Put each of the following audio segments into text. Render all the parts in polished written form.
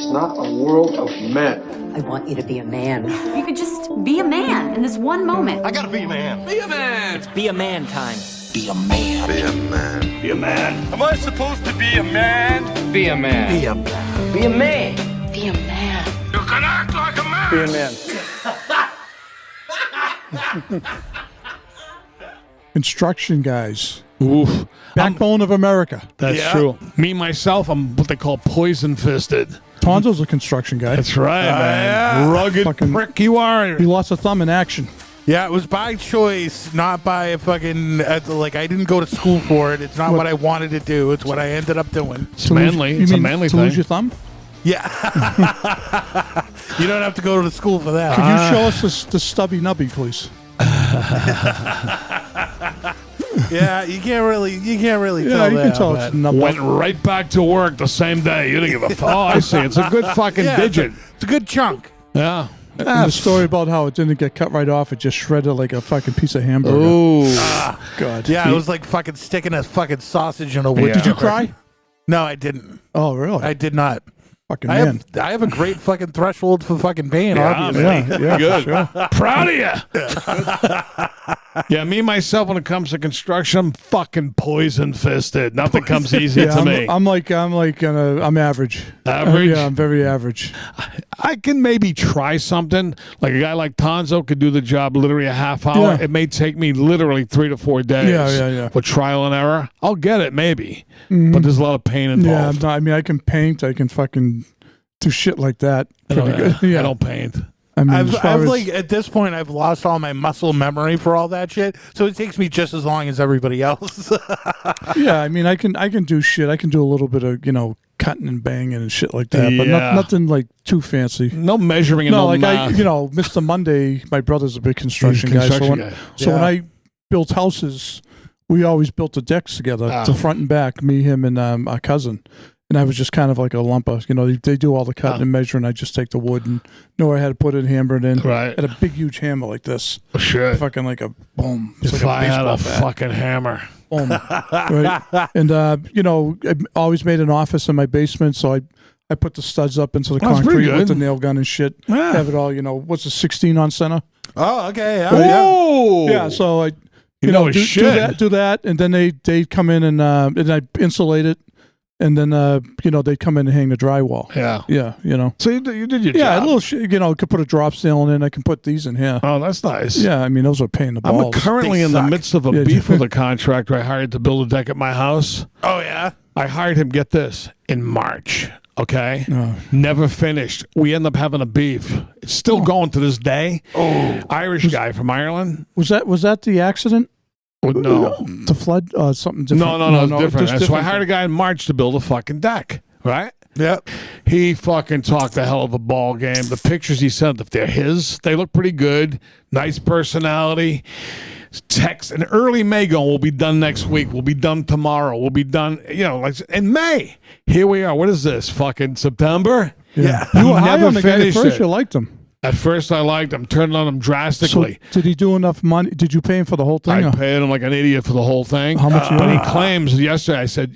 It's not a world of men. I want you to be a man. You could just be a man in this one moment. I gotta be a man. Be a man. It's be a man time. Be a man. Be a man. Be a man. Am I supposed to be a man? Be a man. Be a man. Be a man. Be a man. You can act like a man. Be a man. Construction guys. Oof. Backbone of America. That's true. Me, myself, I'm what they call poison-fisted. Tonzo's a construction guy. That's right, man. Yeah. Rugged Fucking- prick you are. He lost a thumb in action. Yeah, it was by choice, not by a fucking, like, I didn't go to school for it. It's not what I wanted to do. It's what I ended up doing. It's manly. It's a manly to thing. lose your thumb? Yeah. You don't have to go to the school for that. Could you show us the stubby nubby, please? Yeah, you can't really tell Yeah, you that. can tell it's nubby. Went right back to work the same day. You didn't give a fuck. Oh, I see. It's a good fucking digit. It's a good chunk. Yeah. And the story about how it didn't get cut right off, it just shredded like a fucking piece of hamburger. Ooh. God. Yeah, it was like fucking sticking a fucking sausage in a wood. Yeah. Did you cry? No, I didn't. Oh, really? I did not. fucking I man. have a great fucking threshold for fucking pain, obviously. Yeah, Good. Sure. Proud of you. Yeah, me, myself, when it comes to construction, I'm fucking poison-fisted. Nothing comes easy to me. I'm average. Average? Yeah, I'm very average. I can maybe try something. Like a guy like Tonzo could do the job literally a half hour. Yeah. It may take me literally 3 to 4 days. Yeah. With trial and error. I'll get it, maybe. But there's a lot of pain involved. Yeah, I can paint. I can fucking do shit like that. I Pretty good. Yeah. I don't paint. I mean, as far I've as- like at this point, I've lost all my muscle memory for all that shit. So it takes me just as long as everybody else. yeah, I mean, I can do shit. I can do a little bit of cutting and banging and shit like that, but Yeah. nothing like too fancy. No measuring and No, no like math. Mr. Monday, my brother's a big construction guy. So when I built houses, we always built the decks together, the front and back, me, him, and our cousin. And I was just kind of like a lumper. They do all the cutting and measuring. I just take the wood and know where I had to put it, hammer it in. Right. I had a big, huge hammer like this. Shit. Fucking like a boom. It's If like I had a baseball bat. fucking hammer. Boom. Right. And, I always made an office in my basement, so I put the studs up into the That's pretty concrete with good. the nail gun and shit. Yeah. Have it all, what's the 16 on center? Oh, okay. Yeah. Oh! Yeah, so I, You know his do shit. do that, and then they come in and I insulate it, and then they come in and hang the drywall. Yeah. Yeah, So you did your Yeah, job. a little shit. Could put a drop ceiling in. I can put these in here. Oh, that's nice. Yeah, I mean those are a pain in the I'm balls. currently They in the suck. midst of a Yeah, beef with a contractor I hired to build a deck at my house. Oh, yeah. I hired him, get this, in March. Okay? Oh. Never finished. We end up having a beef. It's still going to this day. Oh. Irish guy from Ireland. Was that the accident? No. The flood? Something different? No, it's different. just So I hired a guy in March to build a fucking deck, right? Yep. He fucking talked a hell of a ball game. The pictures he sent, if they're his, they look pretty good. Nice personality. Text in early May going, we'll be done next week. We'll be done tomorrow. We'll be done, like in May. Here we are. What is this? Fucking September? Yeah. He You were high never on the guy at finished first. it. You liked him. At first, I liked him. Turned on him So drastically. did he do enough money? Did you pay him for the whole thing? I or- paid him like an idiot for the whole thing. How much you But he owe? claims yesterday, I said,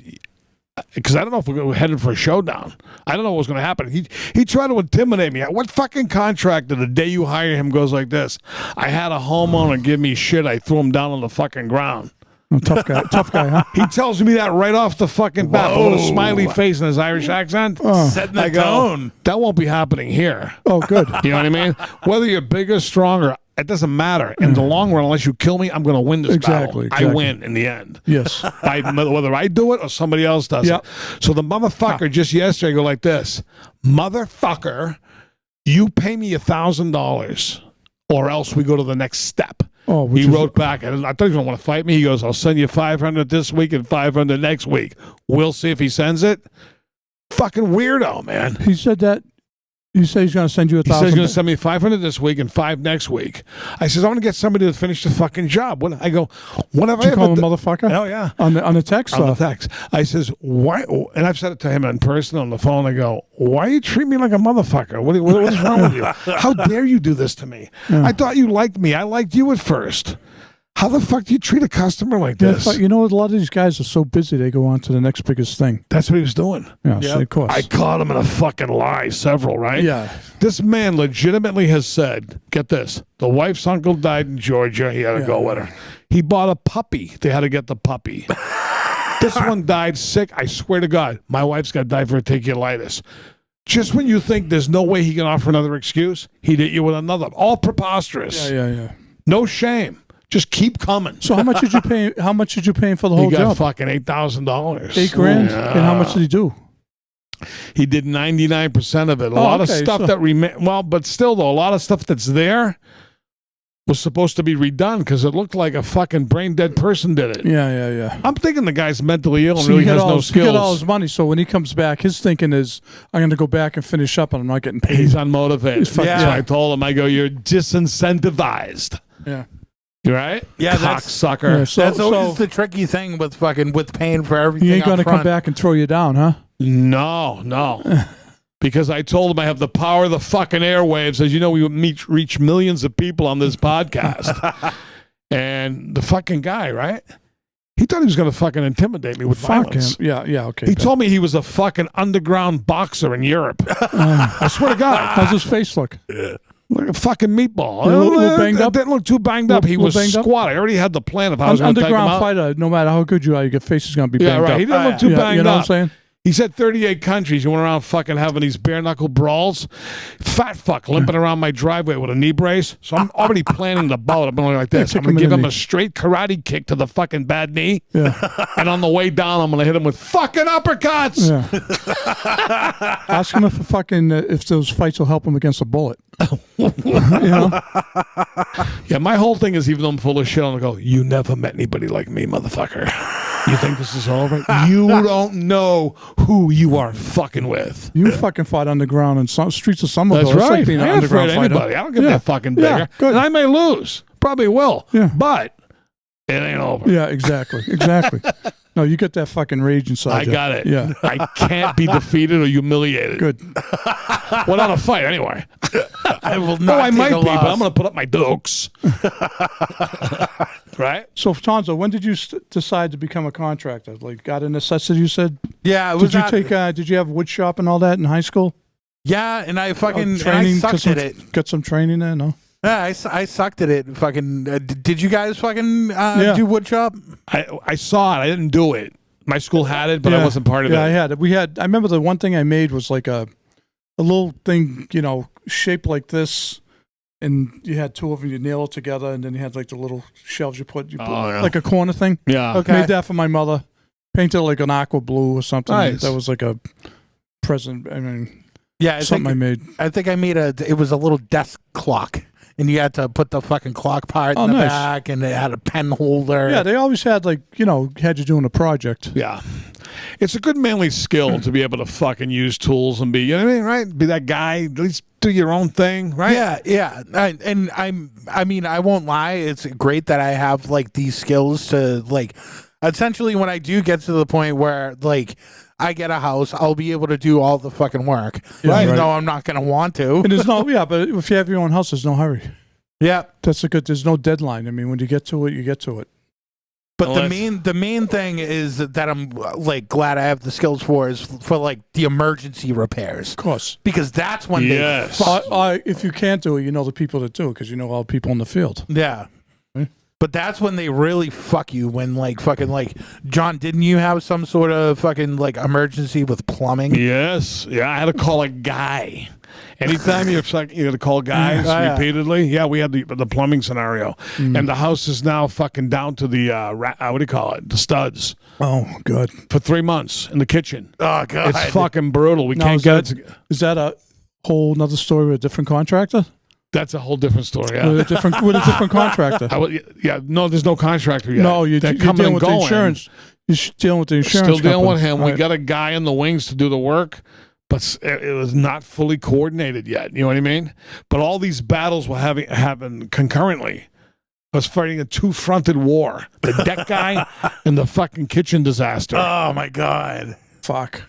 because I don't know if we're headed for a showdown. I don't know what's going to happen. He tried to intimidate me. What fucking contractor the day you hire him goes like this? I had a homeowner give me shit. I threw him down on the fucking ground. Oh, tough guy, huh? He tells me that right off the fucking bat with a smiley face and his Irish accent. Setting the I go, tone. that won't be happening here. Oh, good. You know what I mean? Whether you're bigger, stronger, it doesn't matter. In the long run, unless you kill me, I'm going to win this battle. Exactly. I win in the end. Yes. Whether I do it or somebody else does Yep. it. So the motherfucker just yesterday go like this. Motherfucker, you pay me $1,000 or else we go to the next step. Oh, He wrote back. I thought he was going to want to fight me. He goes, I'll send you 500 this week and 500 next week. We'll see if he sends it. Fucking weirdo, man. He said that. You say he's going to send you He says he's $1,000. going to send me 500 this week and 5 next week. I says, I want to get somebody to finish the fucking job. I go, what have Did I you call him ever a motherfucker? Oh, yeah. On the text? On the text. I says, why? And I've said it to him in person on the phone. I go, why you treat me like a motherfucker? What is wrong with you? How dare you do this to me? I thought you liked me. I liked you at first. How the fuck do you treat a customer like Yeah, this? you know, a lot of these guys are so busy they go on to the next biggest thing. That's what he was doing. Yeah, so of course. I caught him in a fucking lie, several, right? Yeah. This man legitimately has said, get this, the wife's uncle died in Georgia. He had to go with her. He bought a puppy. They had to get the puppy. This one died sick. I swear to God, my wife's got diverticulitis. Just when you think there's no way he can offer another excuse, he'd hit you with another. All preposterous. Yeah. No shame. Just keep coming. So how much did you pay? How much did you pay him for the whole He got job? fucking $8,000. $8,000. Yeah. And how much did he do? He did 99% of it. A lot of stuff that but still though, a lot of stuff that's there was supposed to be redone because it looked like a fucking brain dead person did it. Yeah. I'm thinking the guy's mentally ill and So really has no skills. He got all his money, so when he comes back, his thinking is, I'm going to go back and finish up, and I'm not getting paid. He's unmotivated. So Yeah. I told him, I go, you're disincentivized. Yeah. You right? Yeah, cocksucker. Yeah, so, That's always the tricky thing with paying for everything. he ain't going to up front. come back and throw you down, huh? No. Because I told him I have the power of the fucking airwaves. As you know, we reach millions of people on this podcast. And the fucking guy, right? He thought he was going to fucking intimidate me with violence. Him. Yeah, okay. He told me he was a fucking underground boxer in Europe. I swear to God. How's his face look? Like a fucking meatball. A little banged up? Didn't look too banged up. He was banged up? squat. I already had the plan of how I was going to take him Underground out. fighter, no matter how good you are, your face is going to be Yeah, banged right. up. He didn't look too banged up. You know what I'm saying? He said 38 countries. You went around fucking having these bare knuckle brawls. Fat fuck limping around my driveway with a knee brace. So I'm already planning the bout. I'm going like this. Yeah, I'm going to kick him give in the him a straight karate kick to the fucking bad knee. Yeah. And on the way down, I'm going to hit him with fucking uppercuts. Yeah. Ask him if those fights will help him against a bullet. You know? Yeah, my whole thing is, even though I'm full of shit, I'm going to go, you never met anybody like me, motherfucker. You think this is all right? You don't know who you are fucking with. You fucking fought underground in some streets of Somerville. That's It's right. like being I an ain't afraid underground of fighter. anybody. I don't get that fucking bigger. Yeah, good. And I may lose. Probably will. Yeah. But it ain't over. Yeah, exactly. No, you got that fucking rage inside I you. got it. Yeah. I can't be defeated or humiliated. Good. Without a fight, anyway. I will No, not. I take might a be, but loss. I'm going to put up my dukes. Right? So, Tonzo, when did you decide to become a contractor? Like, out of necessity, you said? Yeah, it was Did you have wood shop and all that in high school? Yeah, and I fucking training? I sucked at it. Got some training there, no? Yeah, I sucked at it. Fucking. Did you guys fucking do wood shop? I saw it. I didn't do it. My school had it, but I wasn't part of it. Yeah, I had it. I remember the one thing I made was like a little thing, shaped like this. And you had two of them, you nail it together, and then you had like the little shelves you put like a corner thing. Yeah. Okay. Made that for my mother. Painted like an aqua blue or something. Nice. That was like a present. I mean, Yeah, something I made. I think I made it was a little desk clock. And you had to put the fucking clock part in the nice. back, and it had a pen holder. Yeah, they always had had you doing a project. Yeah. It's a good manly skill to be able to fucking use tools and be, you know what I mean, right? Be that guy, at least do your own thing, right? Yeah. I mean, I won't lie. It's great that I have like these skills to like, essentially when I do get to the point where like I get a house, I'll be able to do all the fucking work. Yeah, even right. though I'm not going to want to. And there's but if you have your own house, there's no hurry. Yeah. There's no deadline. I mean, when you get to it, you get to it. But the main thing is that I'm like glad I have the skills for is for like the emergency repairs. Of course. Because that's when Yes. they fuck. If you can't do it, you know the people that do it because you know all the people in the field. Yeah. But that's when they really fuck you. When like fucking like John, didn't you have some sort of fucking like emergency with plumbing? Yes. Yeah, I had to call a guy. Anytime you had to call guys repeatedly. Yeah, we had the plumbing scenario. And the house is now fucking down to the, what do you call it? The studs. Oh, good. For 3 months in the kitchen. Oh, God. It's fucking brutal. We can't get it. Is that a whole nother story with a different contractor? That's a whole different story. Yeah. With a different contractor. No, there's no contractor yet. No, you're dealing with the insurance. You're dealing with the insurance. Still dealing with company. him. Right. We got a guy in the wings to do the work, but it was not fully coordinated yet. You know what I mean? But all these battles were happen concurrently. I was fighting a two-fronted war: the deck guy and the fucking kitchen disaster. Oh my God. Fuck.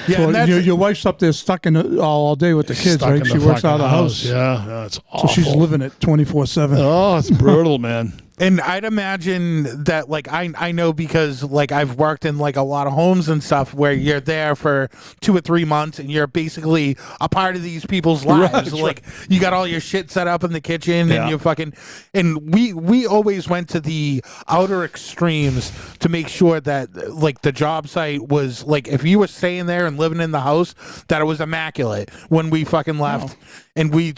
Yeah, So and your wife's up there stuck in all day with the kids, Stuck right? in She the works fucking out of the house. Yeah, it's So awful. she's living it 24/7. Oh, it's brutal, man. And I'd imagine that, like, I know because, like, I've worked in, like, a lot of homes and stuff where you're there for 2 or 3 months and you're basically a part of these people's lives. Like, you got all your shit set up in the kitchen and you're fucking... And we always went to the outer extremes to make sure that, like, the job site was, like, if you were staying there and living in the house, that it was immaculate when we fucking left. And we,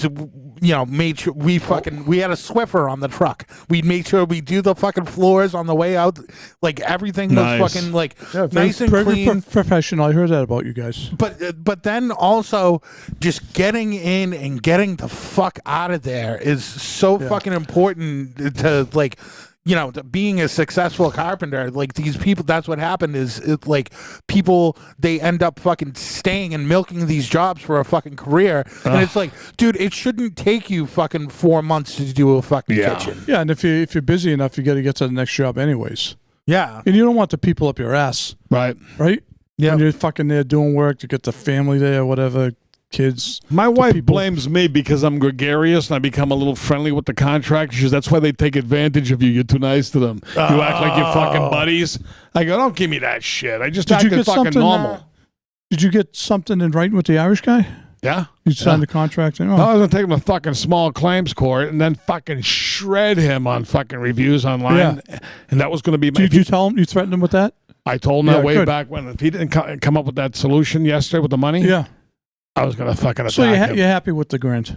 you know, made sure we had a Swiffer on the truck. We'd make sure we do the fucking floors on the way out. Like, everything was fucking, like, nice and clean. Professional. I heard that about you guys. But then also just getting in and getting the fuck out of there is so fucking important to, like, you know, being a successful carpenter. Like, these people, that's what happened is like people, they end up fucking staying and milking these jobs for a fucking career. And it's like, dude, it shouldn't take you fucking 4 months to do a fucking kitchen. Yeah, and if you're busy enough, you got to get to the next job anyways. Yeah. And you don't want the people up your ass. Right. Yeah. When you're fucking there doing work, you get the family there, whatever, kids. My wife blames me because I'm gregarious and I become a little friendly with the contractors. She says, that's why they take advantage of you. You're too nice to them. You act like you're fucking buddies. I go, don't give me that shit. I just acted fucking normal. Did you get something in writing with the Irish guy? Yeah. You signed the contract? I was going to take him to fucking small claims court and then fucking shred him on fucking reviews online. Yeah. And that was going to be my... Did you tell him? You threatened him with that? I told him that way back when. If he didn't come up with that solution yesterday with the money... Yeah. I was going to fucking attack him. So you're happy with the grant?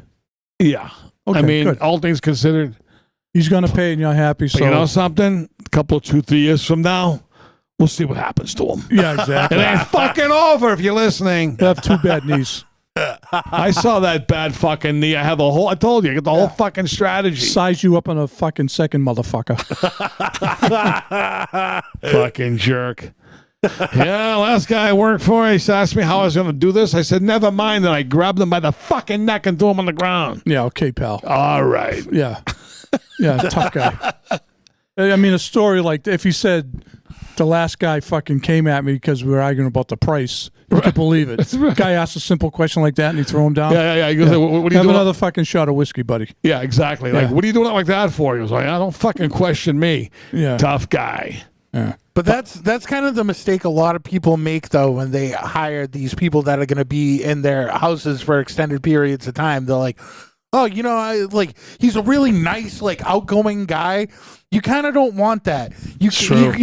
Yeah. Okay, I mean, all things considered. He's going to pay and you're happy. So you know something? A couple, 2-3 years from now, we'll see what happens to him. Yeah, exactly. It ain't fucking over if you're listening. You have 2 bad knees. I saw that bad fucking knee. I have a whole, I told you, I got the whole fucking strategy. Size you up on a fucking second, motherfucker. Fucking jerk. Yeah, last guy I worked for, he asked me how I was going to do this. I said, never mind. And I grabbed him by the fucking neck and threw him on the ground. Yeah, okay, pal. All right. Yeah. Yeah, tough guy. I mean, a story like, if he said the last guy fucking came at me because we were arguing about the price, you could believe it. Guy asked a simple question like that and he threw him down. Yeah. He goes, what are you doing? Have another fucking shot of whiskey, buddy. Yeah, exactly. Like, what are you doing it like that for? He was like, I don't fucking question me. Yeah. Tough guy. Yeah. But that's kind of the mistake a lot of people make, though, when they hire these people that are going to be in their houses for extended periods of time. They're like, oh, you know, he's a really nice, like, outgoing guy. You kind of don't want that. You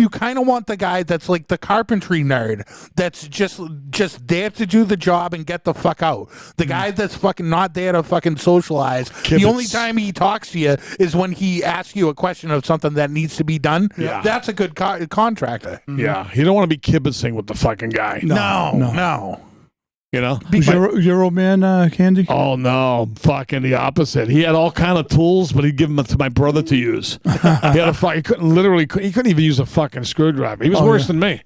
kind of want the guy that's like the carpentry nerd that's just there to do the job and get the fuck out. The guy that's fucking not there to fucking socialize. The only time he talks to you is when he asks you a question of something that needs to be done. Yeah. That's a good contractor. Yeah. You don't want to be kibitzing with the fucking guy. No. You know, Euro man, Candy. Oh no, fucking the opposite. He had all kind of tools, but he'd give them to my brother to use. He had he couldn't even use a fucking screwdriver. He was worse than me.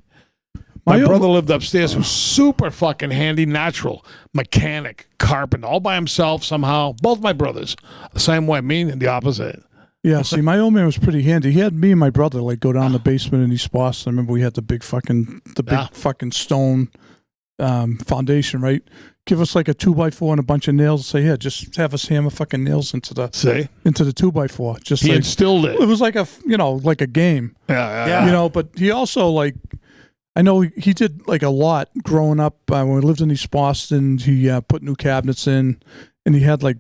My brother lived upstairs, who's super fucking handy, natural mechanic, carpenter, all by himself somehow. Both my brothers, the same way. Me and the opposite. Yeah, see, my old man was pretty handy. He had me and my brother like go down the basement in East Boston. I remember we had the big fucking stone foundation, right? Give us like a 2x4 and a bunch of nails. Say, yeah, just have us hammer fucking nails into the 2x4. Just he instilled it. It was like a game. Yeah. You know, but he also I know he did like a lot growing up. When we lived in East Boston, he put new cabinets in, and he had like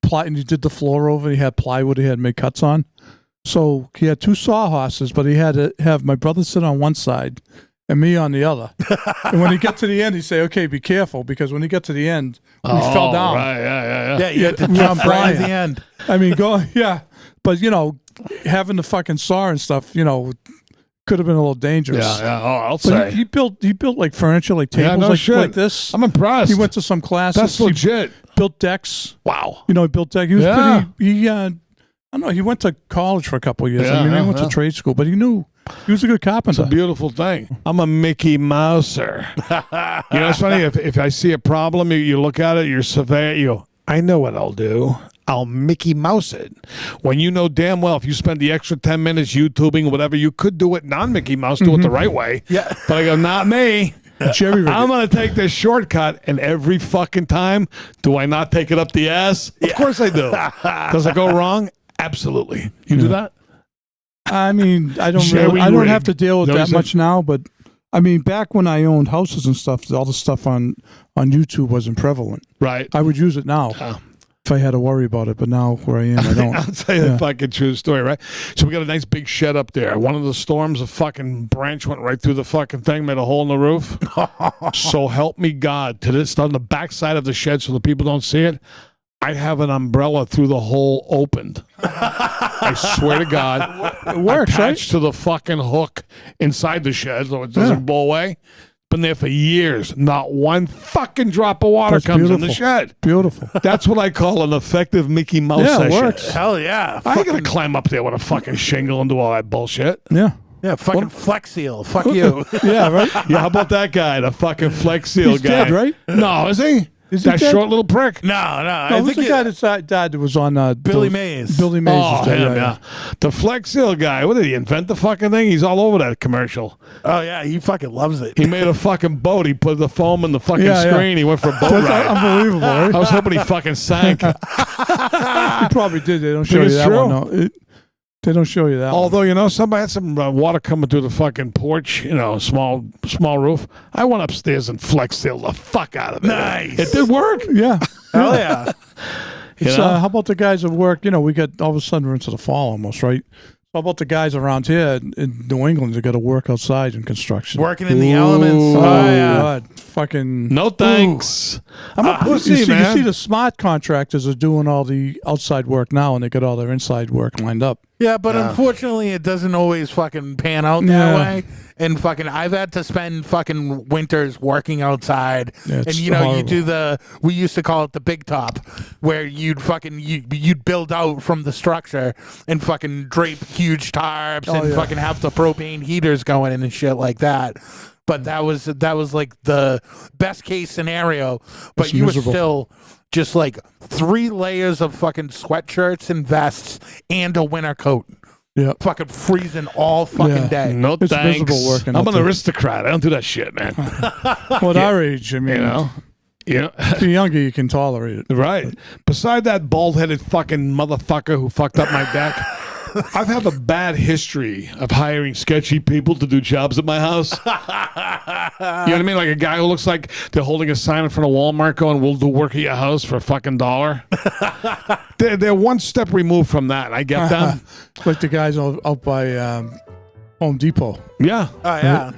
ply, and he did the floor over. He had plywood he had made cuts on. So he had 2 sawhorses, but he had to have my brother sit on one side and me on the other. And when he got to the end, he'd say, okay, be careful, because when he got to the end, we fell down. Right, yeah. Yeah, you had to jump right at the end. I mean, but, you know, having the fucking saw and stuff, you know, could have been a little dangerous. Yeah. Oh, I'll say. He built like furniture, like tables like this. I'm impressed. He went to some classes. That's legit. He built decks. Wow. You know, he built decks. He was pretty, I don't know, he went to college for a couple of years. He went to trade school, but he was a good carpenter. It's a beautiful thing. I'm a Mickey Mouser. You know, it's funny, if I see a problem, you look at it, you're surveyor, you go, I know what I'll do. I'll Mickey Mouse it. When you know damn well if you spend the extra 10 minutes YouTubing or whatever, you could do it non-Mickey Mouse, do it the right way. Yeah. But I go, not me. I'm going to take this shortcut, and every fucking time, do I not take it up the ass? Of course I do. Does it go wrong? Absolutely. You do that? I mean, I don't Jerry have to deal with Rigged. that much now, but I mean, back when I owned houses and stuff, all the stuff on YouTube wasn't prevalent. Right. I would use it now if I had to worry about it, but now where I am, I don't. I'll tell you the fucking true story, right? So we got a nice big shed up there. One of the storms, a fucking branch went right through the fucking thing, made a hole in the roof. So help me God, to this on the back side of the shed so the people don't see it, I have an umbrella through the hole opened. I swear to God. It works, attached to the fucking hook inside the shed so it doesn't blow away. Been there for years. Not one fucking drop of water comes in the shed. Beautiful. That's what I call an effective Mickey Mouse session. It works. Hell yeah. I ain't gonna climb up there with a fucking shingle and do all that bullshit. Yeah. Yeah, fucking Flex Seal. Fuck you. Yeah, right? Yeah, how about that guy, the fucking Flex Seal He's guy? dead, right? No, is he? Is he that dead? short little prick? No, I think the guy that died that was on Billy Mays. Billy Mays. Oh, is dead, him, yeah. The Flex Seal guy. What did he invent the fucking thing? He's all over that commercial. Oh, yeah, he fucking loves it. He made a fucking boat. He put the foam in the fucking screen. He went for a boat That's ride. unbelievable, right? I was hoping he fucking sank. He probably did. They don't show you it's that true? one. No. They don't show you that one. Although, you know, somebody had some water coming through the fucking porch, you know, small roof. I went upstairs and Flex sealed the fuck out of it. Nice. It did work. Yeah. Hell yeah. It's, You know? how about the guys at work? You know, we got all of a sudden we're into the fall almost, right? How about the guys around here in New England that got to work outside in construction? Working in the elements. Oh, yeah. God, fucking No thanks. I'm a pussy, you see, man. You see the smart contractors are doing all the outside work now, and they got all their inside work lined up. Yeah, but unfortunately, it doesn't always fucking pan out that way. And fucking, I've had to spend fucking winters working outside. Yeah, and it's you know, horrible. you do we used to call it the big top, where you'd build out from the structure and fucking drape huge tarps and fucking have the propane heaters going in and shit like that. But that was like the best case scenario. But It's you miserable. were still just like 3 layers of fucking sweatshirts and vests and a winter coat. Yeah. Fucking freezing all fucking day. No It's thanks. miserable working I'm out an there. aristocrat. I don't do that shit, man. Well, at our age, I mean, You know? Yeah. if you're younger, you can tolerate it. Right. Beside that bald-headed fucking motherfucker who fucked up my deck, I've had a bad history of hiring sketchy people to do jobs at my house. You know what I mean? Like a guy who looks like they're holding a sign in front of Walmart going, "We'll do work at your house for a fucking $1." They're one step removed from that. I get them. Like the guys out by Home Depot. Yeah. Oh, yeah.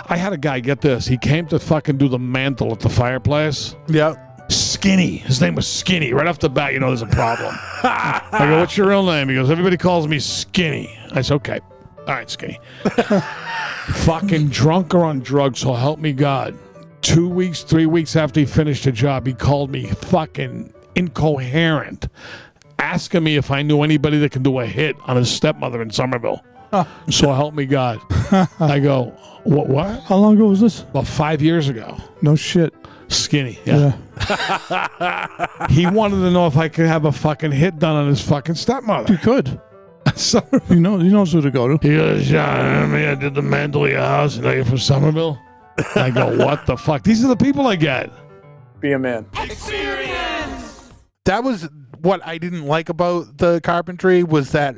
I had a guy, get this, he came to fucking do the mantle at the fireplace. Yep. Skinny. His name was Skinny. Right off the bat, you know there's a problem. I go, "What's your real name?" He goes, "Everybody calls me Skinny." I said, "Okay. All right, Skinny." Fucking drunk or on drugs, so help me God. 2 weeks, 3 weeks after he finished the job, he called me fucking incoherent, asking me if I knew anybody that can do a hit on his stepmother in Somerville. So help me God. I go, what? How long ago was this? About 5 years ago. No shit. Skinny, yeah. He wanted to know if I could have a fucking hit done on his fucking stepmother. You could. So He knows who to go to. he goes, "Yeah, I did the mantle of your house. You know you're from Somerville." I go, "What the fuck?" These are the people I get. Be a man. That was what I didn't like about the carpentry was that,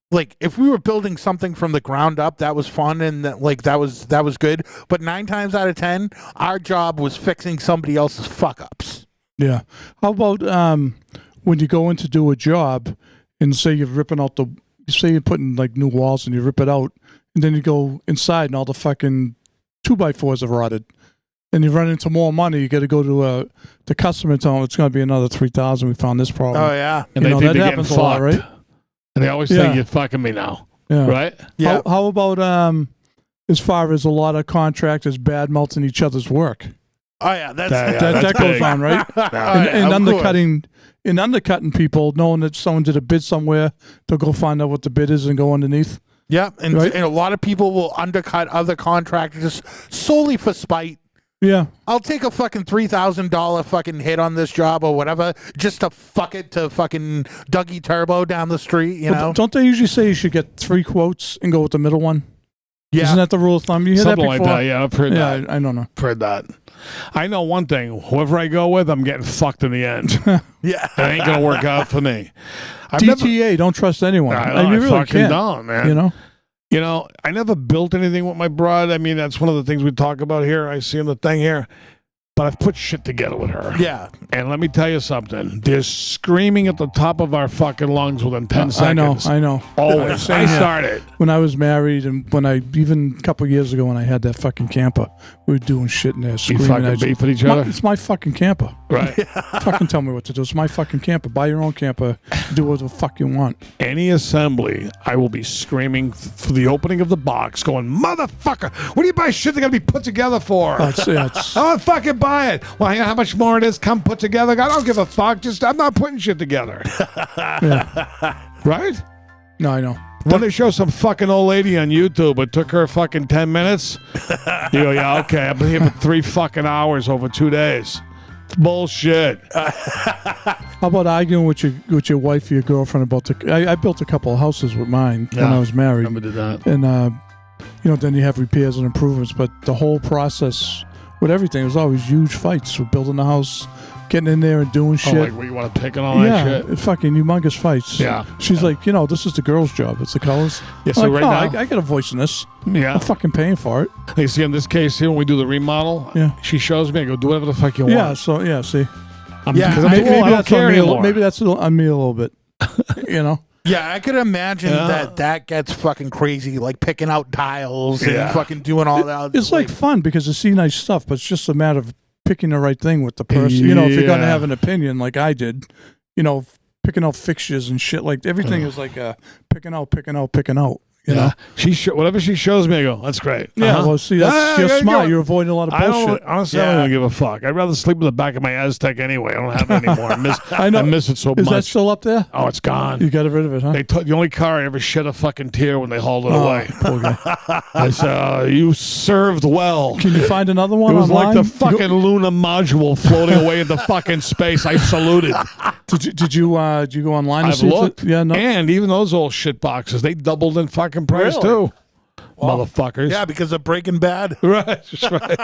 like, if we were building something from the ground up, that was fun and that was good. But 9 times out of 10, our job was fixing somebody else's fuck ups. Yeah. How about when you go in to do a job and say you're ripping out say you're putting like new walls and you rip it out and then you go inside and all the fucking 2x4s have rotted and you run into more money. You got to go to the customer and tell them it's going to be another $3,000. We found this problem. Oh yeah, And You they know, think that they're happens getting a lot, fucked. right? And they always Yeah. think you're fucking me now. Yeah. Right? yeah. How about as far as a lot of contractors bad mouthing each other's work? Oh yeah, that's That goes big. on, right? Oh, yeah, and of course. undercutting people, knowing that someone did a bid somewhere, they'll go find out what the bid is and go underneath. Yep, and, Right? and a lot of people will undercut other contractors solely for spite. Yeah. I'll take a fucking $3,000 fucking hit on this job or whatever just to fuck it to fucking Dougie Turbo down the street, you know? Don't they usually say you should get 3 quotes and go with the middle one? Yeah. Isn't that the rule of thumb? You hear Something that before? like that. Yeah, I've heard that. I don't know. I've heard that. I know one thing. Whoever I go with, I'm getting fucked in the end. Yeah. It ain't going to work out for me. DTA, don't trust anyone. I You really fucking can't. don't, man. You know? I never built anything with my broad. I mean, that's one of the things we talk about here. I see in the thing here. But I've put shit together with her. Yeah. And let me tell you something. There's screaming at the top of our fucking lungs within 10 seconds. I know. Always. I started. When I was married and even a couple of years ago when I had that fucking camper, we were doing shit in there, You screaming. fucking beef with each other? It's my fucking camper. Right. Fucking tell me what to do. It's my fucking camper. Buy your own camper. Do what the fuck you want. Any assembly, I will be screaming for the opening of the box, going, motherfucker, what do you buy shit that got to be put together for? It's, I want to fucking buy it. Well, you know how much more it is? Come put together. I don't give a fuck. I'm not putting shit together. Right? no, I know. When they show some fucking old lady on YouTube, it took her fucking 10 minutes. You go, yeah, okay. I've been here for 3 fucking hours over 2 days. Bullshit. How about arguing with your wife or your girlfriend about I built a couple of houses with mine when I was married. Remember did that. And, then you have repairs and improvements, but the whole process with everything, was always huge fights with building the house, getting in there and doing shit. Oh, like where you want to pick and all that shit? Yeah, fucking humongous fights. Yeah. She's like, this is the girl's job. It's the colors. Yeah, I'm so like, right no, now... I got a voice in this. Yeah. I'm fucking paying for it. You see, in this case here, when we do the remodel, she shows me, I go, do whatever the fuck you want. Yeah, see. Because Maybe I don't that's care on me. anymore. Maybe that's on me a little bit. Yeah, I could imagine that gets fucking crazy, like picking out tiles and fucking doing all that. It's like fun because you see nice stuff, but it's just a matter of picking the right thing with the person. If you're gonna have an opinion like I did, picking out fixtures and shit, like everything is like picking out. You know, whatever she shows me, I go, that's great. Yeah, well, see, you're smart. You're avoiding a lot of bullshit. Honestly, I don't give a fuck. I'd rather sleep in the back of my Aztec anyway. I don't have it anymore. I miss it so much. Is that still up there? Oh, it's gone. You got rid of it, huh? The only car I ever shed a fucking tear when they hauled it away. Poor guy. I said, you served well. Can you find another one It was online? like the fucking lunar module floating away into fucking space. I saluted. Did you go online? I've looked. Yeah, no. And even those old shit boxes, they doubled in fucking price too. Motherfuckers. Yeah, because of Breaking Bad. Right, that's right.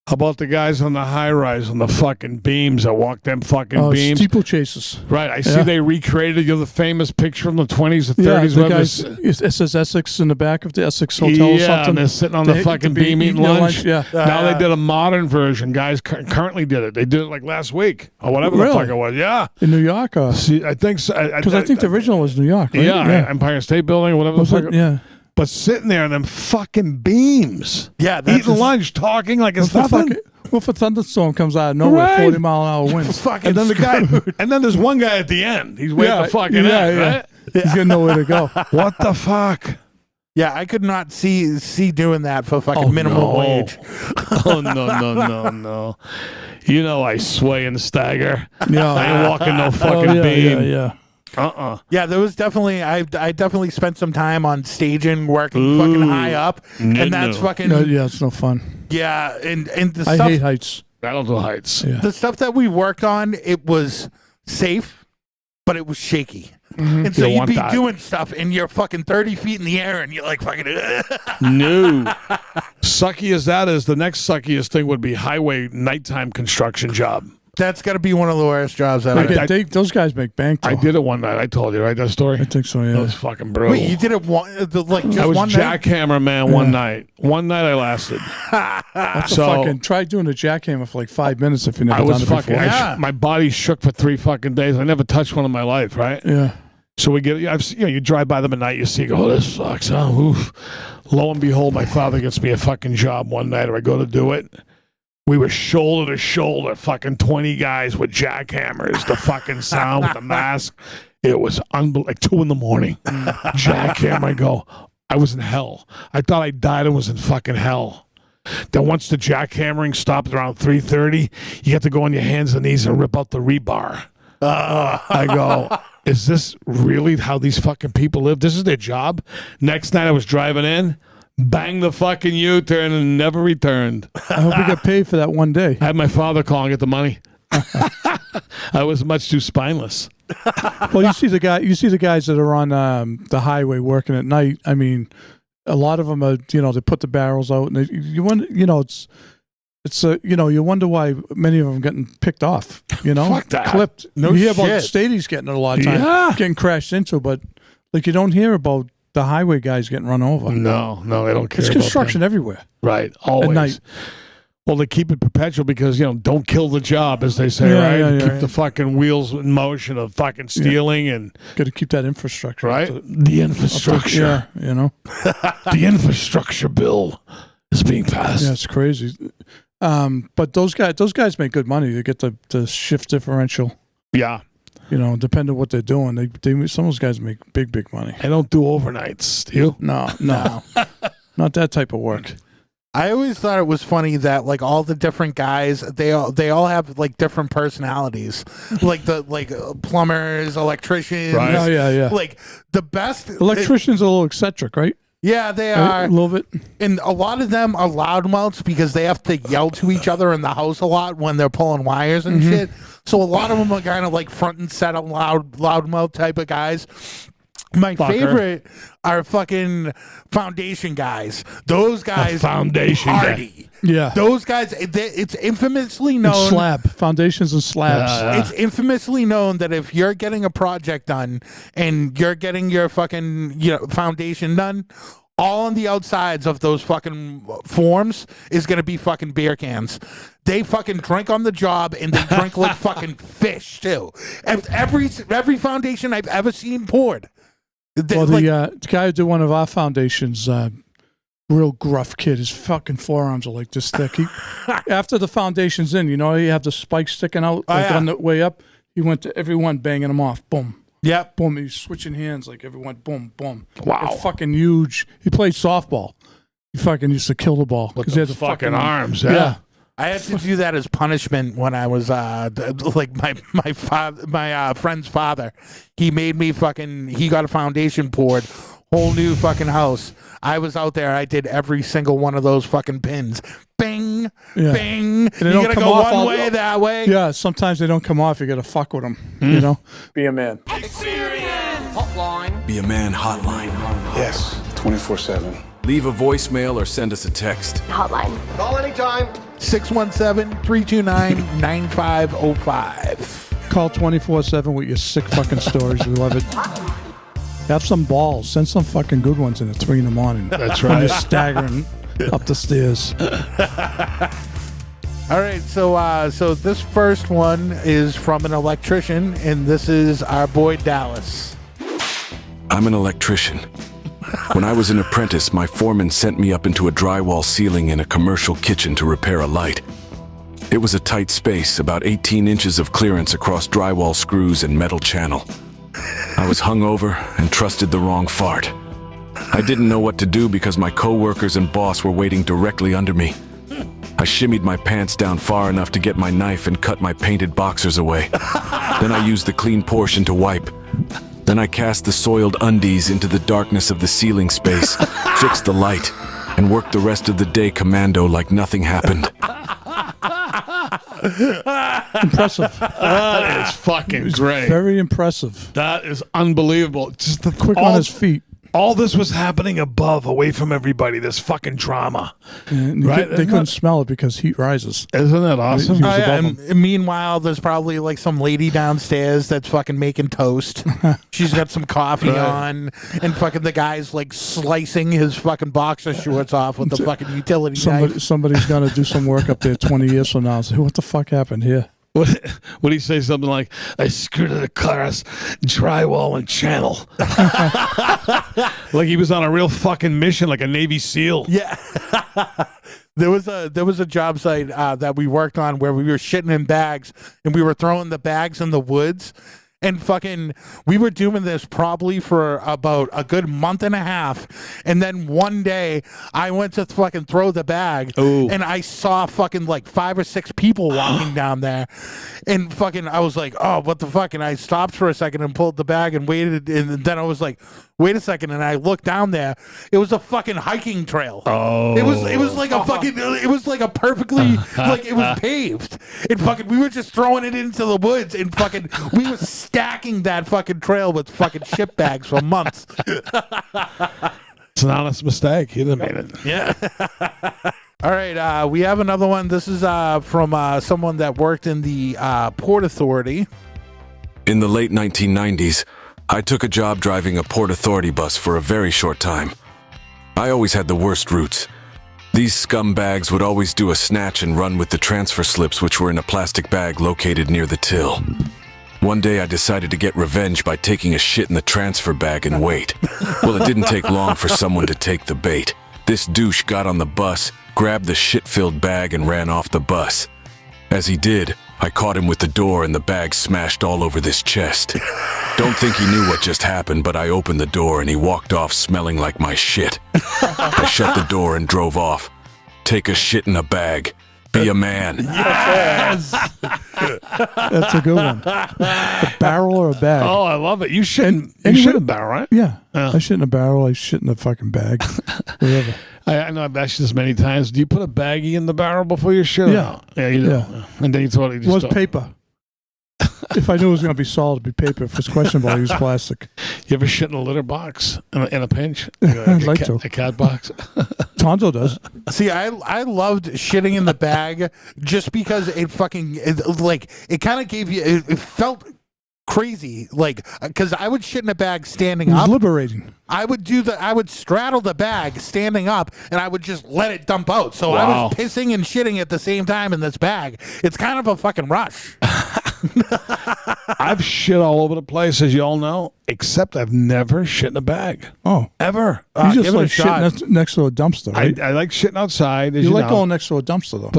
How about the guys on the high rise on the fucking beams that walk them fucking beams? Steeple chases. Right, I see they recreated the famous picture from the 20s, the 30s. The guys, it says Essex in the back of the Essex Hotel or something. Yeah, and they're sitting on the fucking beam eating lunch. Yeah. Now they did a modern version. Guys currently did it. They did it like last week or whatever the fuck it was. Yeah. In New York? See, I think so. Because I think the original was New York, right? Yeah, Empire State Building or whatever the fuck. Yeah. But sitting there on them fucking beams. Yeah, eating lunch, talking like it's nothing. What if a thunderstorm comes out of nowhere, Right. 40-mile-an-hour winds? And then the guy, and then there's one guy at the end. He's way at the fucking end, right? He's got nowhere to go. What the fuck? Yeah, I could not see doing that for fucking minimum wage. Oh, no. You know I sway and stagger. Yeah. I ain't walking no fucking beam. Yeah. Yeah, there was definitely I definitely spent some time on staging, working fucking high up, and that's fucking it's no fun. yeah, and the I stuff hate heights. That'll do heights. Yeah. the stuff that we worked on, it was safe, but it was shaky. And so You you'd want be that. doing stuff, and you're fucking 30 feet in the air, and you're like fucking. No. Sucky as that is, the next suckiest thing would be highway nighttime construction job. That's got to be one of the worst jobs ever. Those guys make bank, though. I did it one night. I told you, right? That story? I think so, yeah. That was fucking brutal. Wait, you did it just I was one night? jackhammer man one night. One night I lasted. Try doing a jackhammer for like 5 minutes if you never I was done it fucking. before. My body shook for 3 fucking days. I never touched one in my life, right? Yeah. So we get, you drive by them at night, you see, oh, this sucks, huh? Oof. Lo and behold, my father gets me a fucking job one night, or I go to do it. We were shoulder to shoulder, fucking 20 guys with jackhammers, the fucking sound with the mask. It was like 2 a.m. Jackhammer, I go, I was in hell. I thought I died and was in fucking hell. Then once the jackhammering stopped around 3:30, you have to go on your hands and knees and rip out the rebar. I go, is this really how these fucking people live? This is their job? Next night I was driving in, banged the fucking U-turn and never returned. I hope we get paid for that one day. I had my father call and get the money. I was much too spineless. Well, you see the guys that are on the highway working at night. I mean, a lot of them are, they put the barrels out, and you wonder, you wonder why many of them getting picked off, Fuck that. clipped. No you hear shit. about Stadies getting it a lot of time, Yeah. getting crashed into, but like you don't hear about the highway guys getting run over. No, they don't care. It's about construction them. everywhere. Right, always. At night. Well, they keep it perpetual because, don't kill the job, as they say, Yeah, right? yeah, Keep yeah. the fucking wheels in motion of fucking stealing and, Got to keep that infrastructure, right? up to- The infrastructure. Yeah, The infrastructure bill is being passed. yeah, it's crazy. But those guys make good money. They get the shift differential. Yeah. Depending on what they're doing, they some of those guys make big money. I don't do overnights, do you? No, not that type of work. I always thought it was funny that like all the different guys, they all have like different personalities, like the plumbers, electricians. Right. Oh yeah. Like the best Electricians are a little eccentric, right? Yeah, they Right? are. A little bit. And a lot of them are loudmouths because they have to yell to each other in the house a lot when they're pulling wires and shit. So a lot of them are kind of like front and center loudmouth type of guys. My favorite are fucking foundation guys. Those guys, foundation party. Yeah. Those guys, it's infamously known. Slab foundations and slabs. It's infamously known that if you're getting a project done and you're getting your fucking foundation done, all on the outsides of those fucking forms is gonna be fucking beer cans. They fucking drink on the job and they drink like fucking fish too. Every foundation I've ever seen poured. Well, the guy who did one of our foundations, real gruff kid. His fucking forearms are like this thick. After the foundation's in, you have the spikes sticking out on the way up. He went to everyone banging them off. Boom. Yep. Boom. He's switching hands like everyone. Boom. Boom. Wow. They're fucking huge. He played softball. He fucking used to kill the ball With he had the the fucking arms. Yeah. I had to do that as punishment when I was like my friend's father. He made me he got a foundation poured, whole new fucking house. I was out there. I did every single one of those fucking pins. Bing, bing. they You don't gotta come go off one way, that way. Yeah, sometimes they don't come off. You got to fuck with them, Be a man. Be a Man Hotline. Yes, 24/7. Leave a voicemail or send us a text. Hotline. Call anytime. 617-329-9505. Call 24/7 with your sick fucking stories. We love it. Have some balls. Send some fucking good ones in at 3 a.m. That's When right. you're staggering up the stairs. All right, so this first one is from an electrician, and this is our boy Dallas. I'm an electrician. When I was an apprentice, my foreman sent me up into a drywall ceiling in a commercial kitchen to repair a light. It was a tight space, about 18 inches of clearance across drywall screws and metal channel. I was hungover and trusted the wrong fart. I didn't know what to do because my co-workers and boss were waiting directly under me. I shimmied my pants down far enough to get my knife and cut my painted boxers away. Then I used the clean portion to wipe. Then I cast the soiled undies into the darkness of the ceiling space, fixed the light, and worked the rest of the day commando like nothing happened. Impressive. That is fucking great. Very impressive. That is unbelievable. Just the Quick on his feet. All this was happening above, away from everybody. This fucking drama. And Right? they couldn't smell it because heat rises. Isn't that awesome? He was Yeah, above and meanwhile, there's probably like some lady downstairs that's fucking making toast. She's got some coffee on, and fucking the guy's like slicing his fucking boxer shorts off with the fucking utility knife. Somebody's gonna do some work up there 20 years from now. Say, what the fuck happened here? Would he say something like, I screwed it across drywall and channel? Like he was on a real fucking mission, like a Navy SEAL. Yeah. There was a job site that we worked on where we were shitting in bags and we were throwing the bags in the woods. And fucking, we were doing this probably for about a good month and a half. And then one day, I went to fucking throw the bag. Ooh. And I saw fucking like 5 or 6 people walking down there. And fucking, I was like, oh, what the fuck? And I stopped for a second and pulled the bag and waited. And then I was like, wait a second. And I looked down there. It was a fucking hiking trail. Oh. It was like a fucking, it was like a perfectly, like it was paved. And fucking, we were just throwing it into the woods and fucking, we were stacking that fucking trail with fucking shit bags for months. It's an honest mistake. He didn't mean it. Yeah. All right. We have another one. This is from someone that worked in the Port Authority. In the late 1990s, I took a job driving a Port Authority bus for a very short time. I always had the worst routes. These scumbags would always do a snatch and run with the transfer slips, which were in a plastic bag located near the till. One day I decided to get revenge by taking a shit in the transfer bag and wait. Well, it didn't take long for someone to take the bait. This douche got on the bus, grabbed the shit-filled bag and ran off the bus. As he did, I caught him with the door and the bag smashed all over this chest. Don't think he knew what just happened, but I opened the door and he walked off smelling like my shit. I shut the door and drove off. Take a shit in a bag. Be a man. That's a good one. A barrel or a bag? Oh, I love it. You shit in a barrel, right? Yeah. I shit in a barrel. I shit in a fucking bag. Whatever. I know I've asked you this many times. Do you put a baggie in the barrel before you shit? Yeah. Yeah, you do. Yeah. And then you thought it It was paper. If I knew it was going to be solid, it'd be paper. If it's questionable, I use plastic. You ever shit in a litter box in a pinch? I'd like to. A cat box? Tonzo does. See, I loved shitting in the bag just because it kind of gave you, it felt crazy, because I would shit in a bag standing It was up. liberating. I would straddle the bag standing up and I would just let it dump out. So I Wow. was pissing and shitting at the same time in this bag. It's kind of a fucking rush. I've shit all over the place, as you all know, except I've never shit in a bag. Oh. Ever. You just give it a like shot. shitting next to a dumpster, right? I like shitting outside, as you you like know. going next to a dumpster, though.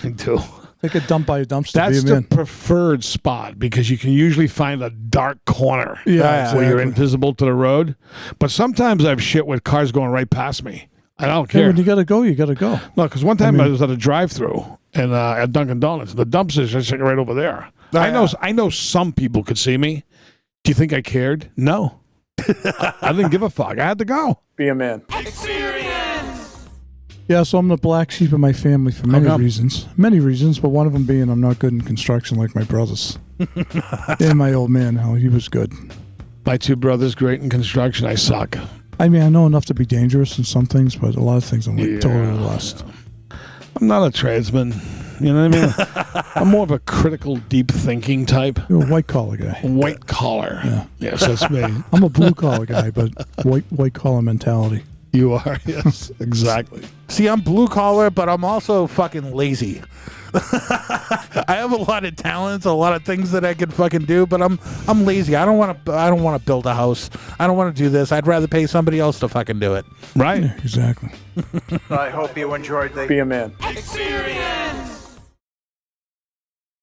I do. Take a dump by a dumpster. That's be a the man. preferred spot because you can usually find a dark corner Yeah, where you're exactly. invisible to the road. But sometimes I've shit with cars going right past me. I don't Yeah, care. when you got to go, you got to go. No, because one time I was at a drive-through and at Dunkin' Donuts. The dumpster's just right over there. I know some people could see me. Do you think I cared? No. I didn't give a fuck. I had to go. Be a man. Yeah, so I'm the black sheep of my family for many reasons. Many reasons, but one of them being I'm not good in construction like my brothers. And my old man, how he was good. My two brothers, great in construction. I suck. I mean, I know enough to be dangerous in some things, but a lot of things I'm like totally lost. I'm not a tradesman. You know what I mean? I'm more of a critical, deep thinking type. You're a white collar guy. White collar. Yeah. Yes, that's me. I'm a blue collar guy, but white collar mentality. You are, yes, exactly. See, I'm blue collar, but I'm also fucking lazy. I have a lot of talents, a lot of things that I could fucking do, but I'm lazy. I don't want to build a house. I don't want to do this. I'd rather pay somebody else to fucking do it. Right. Yeah, exactly. I hope you enjoyed the Be a man. experience.